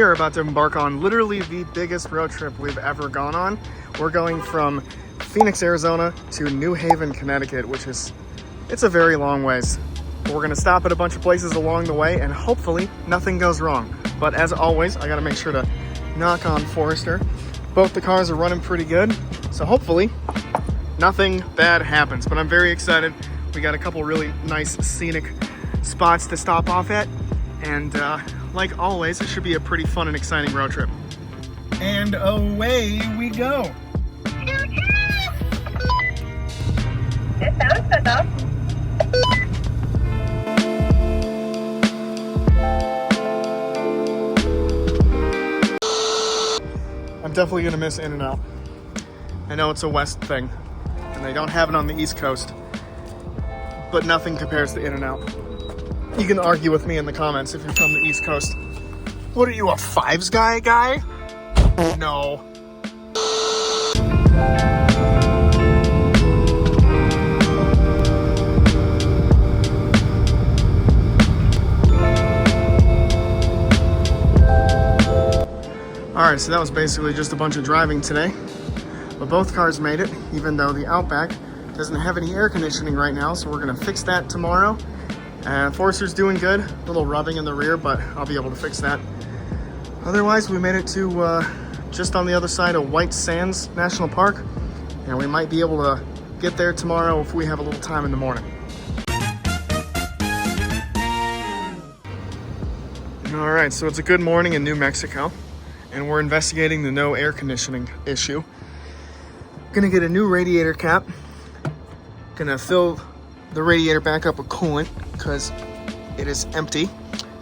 we are about to embark on literally the biggest road trip we've ever gone on. We're going from Phoenix, Arizona to New Haven, Connecticut, which is, it's a very long ways. We're gonna stop at a bunch of places along the way and hopefully nothing goes wrong. But as always, I gotta make sure to knock on Forester. Both the cars are running pretty good, so hopefully nothing bad happens. But I'm very excited. We got a couple really nice scenic spots to stop off at. And like always, it should be a pretty fun and exciting road trip. And away we go. It sounds good though. I'm definitely gonna miss In-N-Out. I know it's a West thing, and they don't have it on the East Coast, but nothing compares to In-N-Out. You can argue with me in the comments if you're from the East Coast. What are you, a Fives guy? No. Alright, so that was basically just a bunch of driving today. But both cars made it, even though the Outback doesn't have any air conditioning right now, so we're gonna fix that tomorrow. Forester's doing good, a little rubbing in the rear, but I'll be able to fix that. Otherwise, we made it to just on the other side of White Sands National Park, and we might be able to get there tomorrow if we have a little time in the morning. All right, so it's a good morning in New Mexico, and we're investigating the no air conditioning issue. Gonna get a new radiator cap, gonna fill the radiator back up with coolant because it is empty,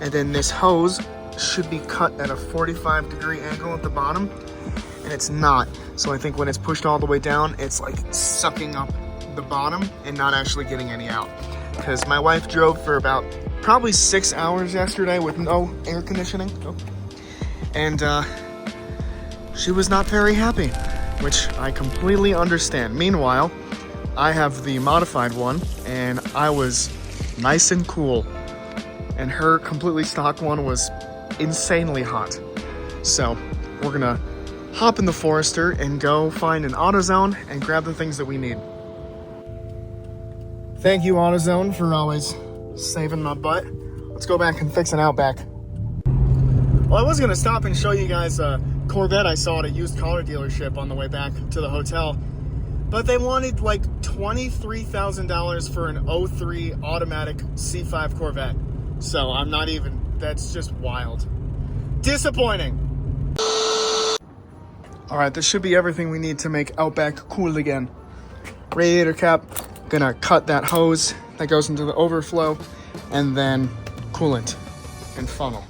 and then this hose should be cut at a 45-degree angle at the bottom, and it's not. So I think when it's pushed all the way down, it's like sucking up the bottom and not actually getting any out. Because my wife drove for about probably 6 hours yesterday with no air conditioning, and she was not very happy, which I completely understand. Meanwhile, I have the modified one, and I was nice and cool, and her completely stock one was insanely hot. So we're gonna hop in the Forester and go find an AutoZone and grab the things that we need. Thank you, AutoZone, for always saving my butt. Let's go back and fix an Outback. Well, I was gonna stop and show you guys a Corvette I saw at a used car dealership on the way back to the hotel, but they wanted like $23,000 for an 03 automatic C5 Corvette. So I'm not even, that's just wild. Disappointing. All right, this should be everything we need to make Outback cool again. Radiator cap, gonna cut that hose that goes into the overflow, and then coolant and funnel.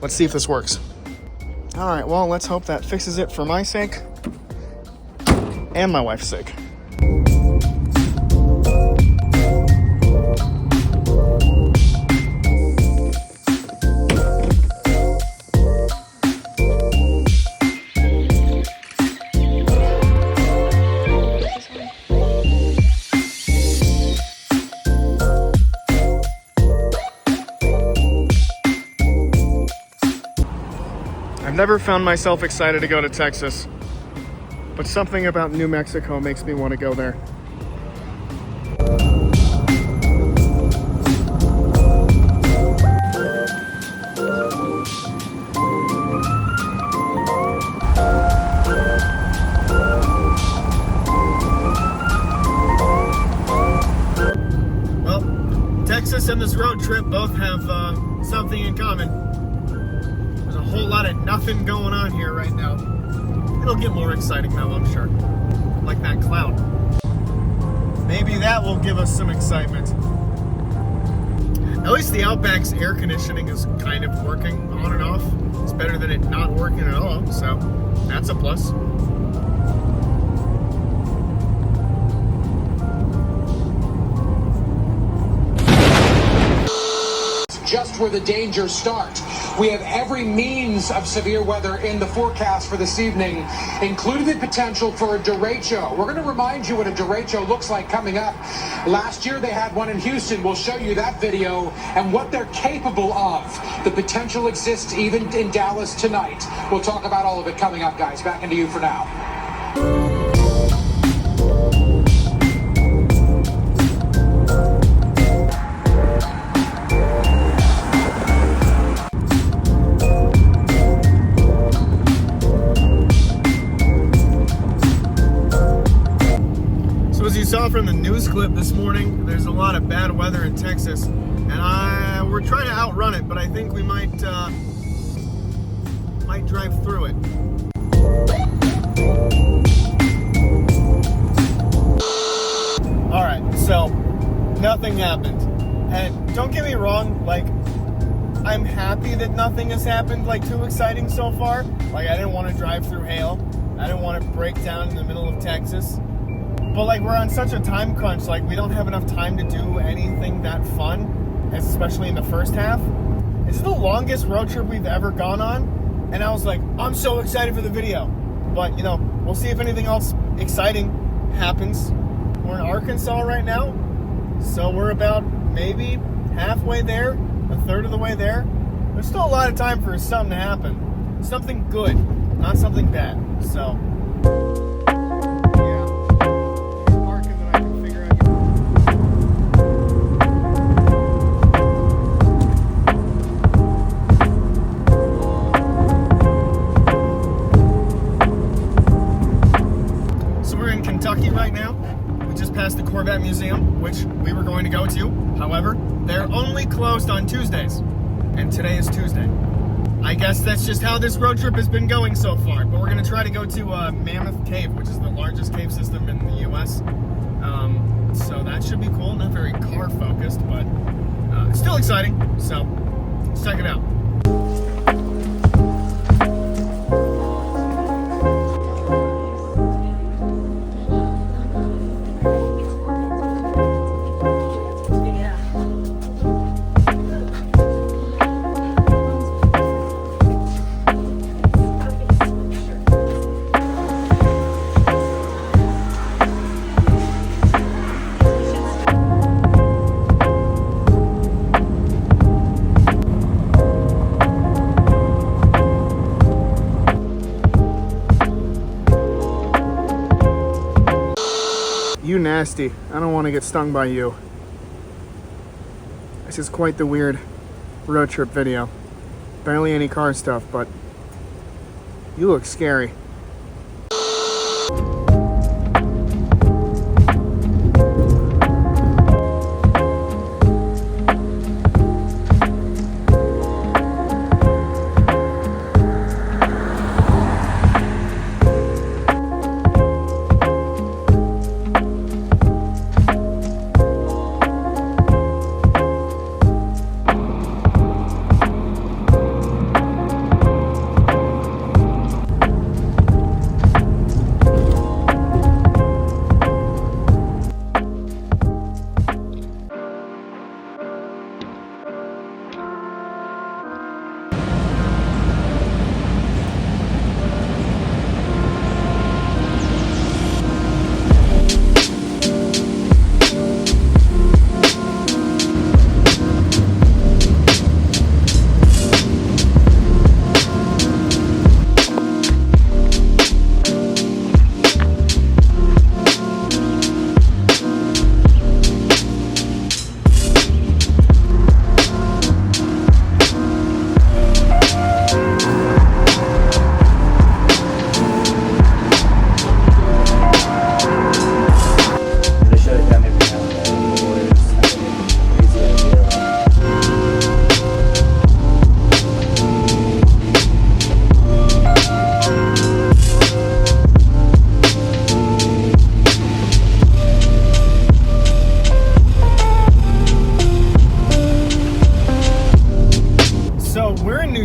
Let's see if this works. All right, well, let's hope that fixes it for my sake and my wife's sake. I've never found myself excited to go to Texas, but something about New Mexico makes me want to go there. Well, Texas and this road trip both have something in common. There's a whole lot of nothing going on here right now. It'll get more exciting though, I'm sure. Like that cloud. Maybe that will give us some excitement. At least the Outback's air conditioning is kind of working on and off. It's better than it not working at all, so that's a plus. just where the dangers start. We have every means of severe weather in the forecast for this evening, including the potential for a derecho. We're going to remind you what a derecho looks like coming up. Last year they had one in Houston. We'll show you that video and what they're capable of. The potential exists even in Dallas tonight. We'll talk about all of it coming up, guys. Back into you for now. Saw from the news clip this morning, there's a lot of bad weather in Texas, and we're trying to outrun it, but I think we might drive through it. All right, so nothing happened, and don't get me wrong, like, I'm happy that nothing has happened like too exciting so far. Like, I didn't want to drive through hail, I didn't want to break down in the middle of Texas. But like, we're on such a time crunch, like we don't have enough time to do anything that fun, especially in the first half. This is the longest road trip we've ever gone on, and I was like, I'm so excited for the video. But you know, we'll see if anything else exciting happens. We're in Arkansas right now, so we're about maybe halfway there, a third of the way there. There's still a lot of time for something to happen. Something good, not something bad. So right now, we just passed the Corvette Museum, which we were going to go to. However, they're only closed on Tuesdays, and today is Tuesday. I guess that's just how this road trip has been going so far, but we're going to try to go to Mammoth Cave, which is the largest cave system in the U.S. So that should be cool. Not very car focused, but it's still exciting, so let's check it out. You nasty. I don't want to get stung by you. This is quite the weird road trip video. Barely any car stuff, but you look scary.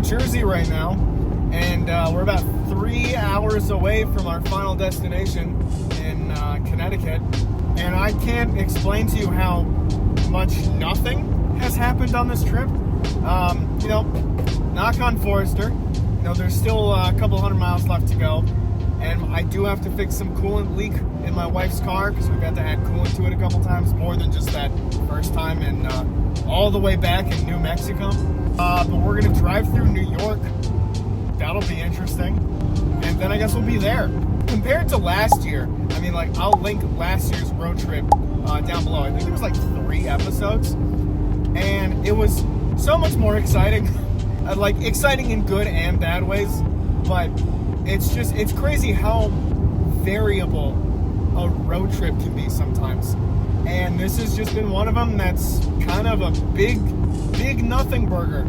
Jersey right now, and we're about 3 hours away from our final destination in Connecticut, and I can't explain to you how much nothing has happened on this trip. You know, knock on Forester. You know, there's still a couple 100 miles left to go. And I do have to fix some coolant leak in my wife's car because we've had to add coolant to it a couple times, more than just that first time, and all the way back in New Mexico. But we're gonna drive through New York. That'll be interesting. And then I guess we'll be there. Compared to last year, I mean, like, I'll link last year's road trip down below. I think there was like 3 episodes, and it was so much more exciting. Like, exciting in good and bad ways, but it's crazy how variable a road trip can be sometimes. And this has just been one of them that's kind of a big nothing burger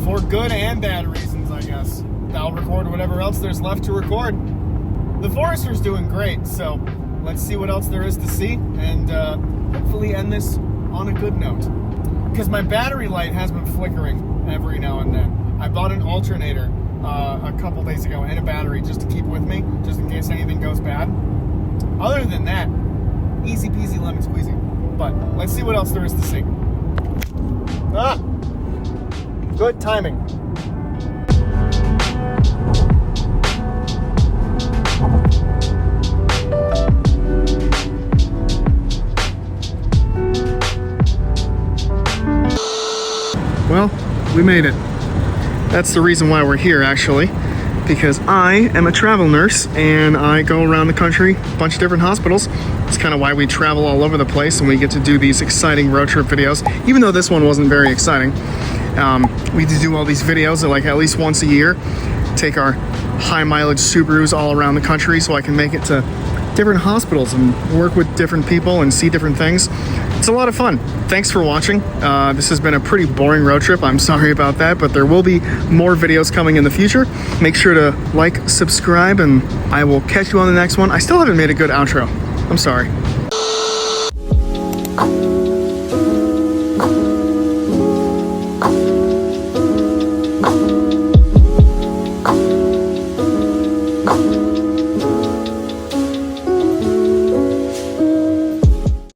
for good and bad reasons, I guess. I'll record whatever else there's left to record. The Forester's doing great, so let's see what else there is to see, and hopefully end this on a good note. Because my battery light has been flickering every now and then. I bought an alternator a couple days ago and a battery just to keep with me, just in case anything goes bad. Other than that, easy peasy lemon squeezy. But let's see what else there is to see. Good timing. Well, we made it. That's the reason why we're here, actually, because I am a travel nurse and I go around the country, a bunch of different hospitals. It's kind of why we travel all over the place and we get to do these exciting road trip videos, even though this one wasn't very exciting. We do all these videos at least once a year, take our high mileage Subarus all around the country so I can make it to different hospitals and work with different people and see different things. It's a lot of fun. Thanks for watching. This has been a pretty boring road trip. I'm sorry about that, but there will be more videos coming in the future. Make sure to like, subscribe, and I will catch you on the next one. I still haven't made a good outro. I'm sorry.